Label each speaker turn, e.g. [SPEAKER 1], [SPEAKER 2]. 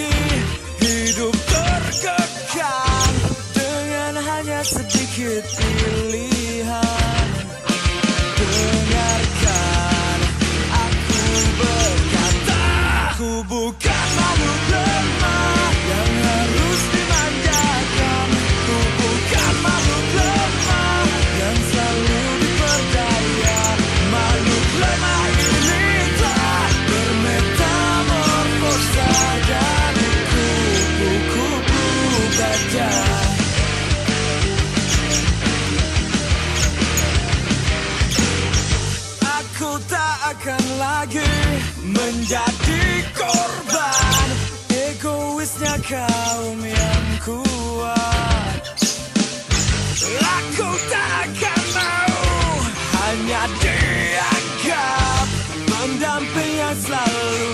[SPEAKER 1] lagi hidup terkekang dengan hanya sedikit pilihan. Dengarkan aku berkata, aku bukan makhluk lemah yang harus dimanjakan. Ku bukan makhluk lemah yang selalu diperdaya. Makhluk lemah ini telah bermetamorfosa dari kupu-kupu baja. Aku tak akan lagi menjadi korban egoisnya kaum yang kuat. Aku tak akan mau hanya dianggap pendamping yang selalu